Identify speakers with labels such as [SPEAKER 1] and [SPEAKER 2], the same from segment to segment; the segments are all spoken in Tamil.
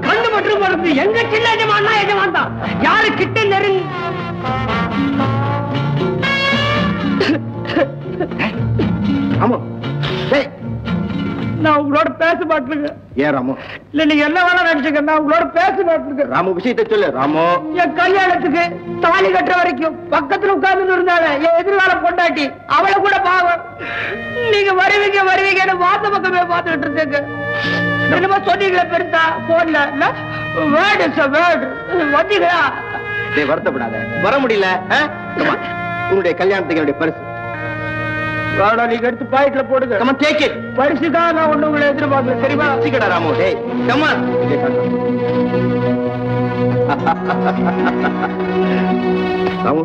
[SPEAKER 1] கண்ணு மட்டும் பொறுத்து எங்க சின்ன எஜமானா எஜமான் தான் யாரு கிட்ட நெருங்கி
[SPEAKER 2] ஆமா
[SPEAKER 1] நான் உங்களோட பேச மாட்டேங்க.
[SPEAKER 2] ஏன் ராமு?
[SPEAKER 1] இல்ல நீங்க என்ன வேணா நினைச்சுக்க, நான் உங்களோட பேச மாட்டேங்க.
[SPEAKER 2] ராமு விஷயத்தை சொல்லு ராமு.
[SPEAKER 1] என் கல்யாணத்துக்கு தாலி கட்டுற வரைக்கும் பக்கத்துல உட்கார்ந்து இருந்தாங்க என் எதிர்கால பொண்டாட்டி, அவளை கூட பாவம். நீங்க வருவீங்க வருவீங்கன்னு வாச பக்கமே பார்த்துட்டு இருக்கேங்க. என்னமோ சொன்னீங்களே பெருசா போன்ல வேர்டு வேர்டு வந்தீங்களா?
[SPEAKER 2] வருத்தப்படாத, வர முடியல. உன்னுடைய கல்யாணத்துக்கு என்னுடைய பரிசு
[SPEAKER 1] நீங்க எடுத்து பாக்கெட்ல போடுங்க.
[SPEAKER 2] Come on, take it.
[SPEAKER 1] பரிசுதான் நான் ஒண்ணு உங்களை எதிர்பார்க்கல தெரியுமா?
[SPEAKER 2] சீக்கிரம் ராமு. டேய் come on. ராமு,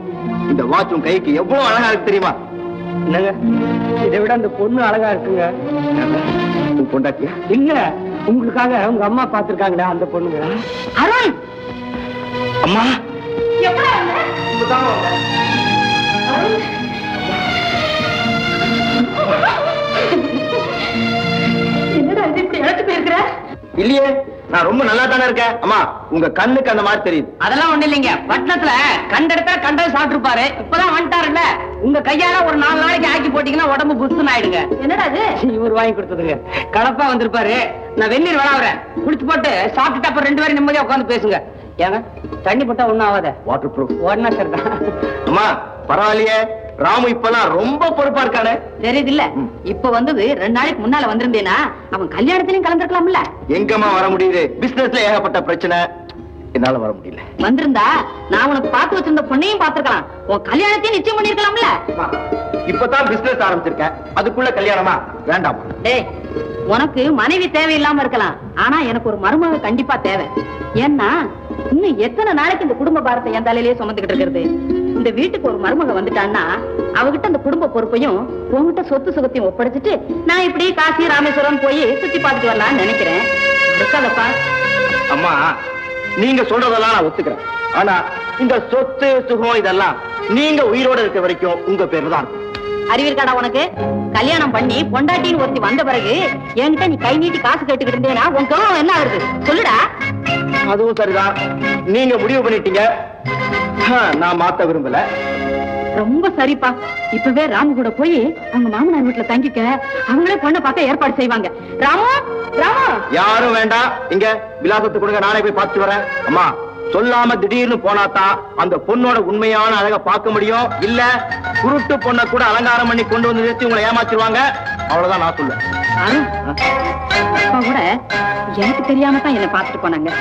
[SPEAKER 2] இந்த வாட்ச் உன் கைக்கு எவ்வளவு அழகா இருக்கு தெரியுமா?
[SPEAKER 1] என்னங்க இதை விட அந்த பொண்ணு அழகா இருக்குங்க.
[SPEAKER 2] உன் பொண்டாட்டியா?
[SPEAKER 1] இல்ல, உங்களுக்காக உங்க அம்மா பாத்துருக்காங்களா அந்த பொண்ணுங்க. அருண்
[SPEAKER 2] அம்மா
[SPEAKER 1] என்னடா இது இப்படி இழந்து போயிருக்கிற?
[SPEAKER 2] இல்லையே, நான் ரொம்ப நல்லா தானே இருக்கேன். அம்மா உங்க கண்ணுக்கு அந்த மாதிரி தெரியுது.
[SPEAKER 1] அதெல்லாம் ஒண்ணு இல்லைங்க, பட்டணத்துல கண்டெடுத்தா கண்டது சாப்பிட்டுருப்பாரு, இப்பதான் வந்துட்டாருல்ல. உங்க கையால ஒரு 4 நாளைக்கு ஆக்கி போட்டீங்கன்னா உடம்பு புஸ்துன்னு ஆயிடுங்க. என்னடா அது? இவர் வாங்கி கொடுத்ததுங்க. கலப்பா வந்திருப்பாரு. நான் வெந்நீர் விளாவுறேன், குளிச்சு போட்டு சாப்பிட்டுட்டு அப்புறம் 2 பேரும் நிம்மதியா உட்காந்து பேசுங்க. ஏங்க தண்ணி போட்டா ஒண்ணும் ஆகாத,
[SPEAKER 2] வாட்டர் ப்ரூஃப்.
[SPEAKER 1] ஒன்னா சரிதான்.
[SPEAKER 2] அம்மா பரவாயில்லையே, ராமு இப்பெல்லாம் ரொம்ப பொறுப்பா இருக்கானே.
[SPEAKER 3] தெரியுது இல்ல, இப்ப வந்தது 2 நாளைக்கு முன்னால வந்திருந்தேனா அவன் கல்யாணத்திலையும் கலந்துருக்கலாம்ல.
[SPEAKER 2] எங்கம்மா வர முடியுது, பிசினஸ்ல ஏகப்பட்ட பிரச்சனை, என்னால வர முடியல.
[SPEAKER 3] வந்திருந்தா நான் உனக்கு பார்த்து வச்சிருந்த பொண்ணையும் பார்த்திருக்கலாம், உன் கல்யாணத்தையும் நிச்சயம் பண்ணிருக்கலாம்ல.
[SPEAKER 2] இப்பதான் பிசினஸ் ஆரம்பிச்சிருக்கேன், அதுக்குள்ள கல்யாணமா? வேண்டாம்.
[SPEAKER 3] டேய், உனக்கு மனைவி தேவையில்லாம இருக்கலாம், ஆனா எனக்கு ஒரு மருமக கண்டிப்பா தேவை. ஏன்னா இன்னும் எத்தனை நாளைக்கு இந்த குடும்ப பாரத்தை என் தலையிலேயே சுமந்துகிட்டு இருக்கிறது. இந்த வீட்டுக்கு ஒரு மருமக வந்துட்டான்னா அவகிட்ட அந்த குடும்ப பொறுப்பையும் உங்ககிட்ட சொத்து சுகத்தையும் ஒப்படைச்சிட்டு நான் இப்படி காசி ராமேஸ்வரம் போய் சுத்தி பார்த்துட்டு வரலாம்னு நினைக்கிறேன். இருக்காதப்பா.
[SPEAKER 2] அம்மா நீங்க சொல்றதெல்லாம் நான் ஒத்துக்கிறேன், ஆனா இந்த சொத்து சுகம் இதெல்லாம் நீங்க உயிரோட இருக்க வரைக்கும் உங்க பேர்ல தான் இருக்கும்.
[SPEAKER 3] அறிவிற்காடா உனக்கு? கல்யாணம் பண்ணி பொண்டாட்டின்னு ஒருத்தி வந்த பிறகு என்கிட்ட நீ கை நீட்டி காசு கேட்டுக்கிட்டு இருந்தேனா உன் கௌரவம் என்ன ஆகுது சொல்லுடா.
[SPEAKER 2] அதுவும் சரிதான், நீங்க முடிவு பண்ணிட்டீங்க, நான் மாத்த விரும்பல.
[SPEAKER 3] ரொம்ப சரிப்பா, இப்பவே ராமு கூட போய் அவங்க மாமனார் வீட்டுல தங்கிக்க, அவங்களே பொண்ணை பார்க்க ஏற்பாடு செய்வாங்க. ராமு ராமு.
[SPEAKER 2] யாரும் வேண்டாம், இங்க விலாசத்துக்கு கொடுங்க, நானே போய் பார்த்து வரேன். அம்மா சொல்லாம திடீர்னு போனாதான் அந்த பொண்ணோட உண்மையான அழக பார்க்க முடியும். இல்ல குருட்டு பொண்ணை கூட அலங்காரம் பண்ணி கொண்டு வந்து நிறுத்தி உங்களை ஏமாத்திடுவாங்க. அவ்வளவுதான் நான் சொல்லுவேன்.
[SPEAKER 3] அப்பா கூட எனக்கு தெரியாம தான் என்ன பார்த்துட்டு போனாங்க.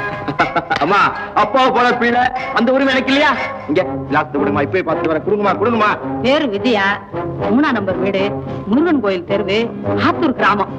[SPEAKER 2] அம்மா அப்பாவை போல பிள்ளை, அந்த உரிமை எனக்கு இல்லையா? இங்க விலாசத்தை கொடுங்கம்மா, இப்பவே பார்த்துட்டு வரேன். கொடுங்கம்மா கொடுங்கம்மா.
[SPEAKER 3] பேரு விஜயா, 3ஆம் நம்பர் வீடு, முருகன் கோயில் தெருவு, ஆத்தூர் கிராமம்.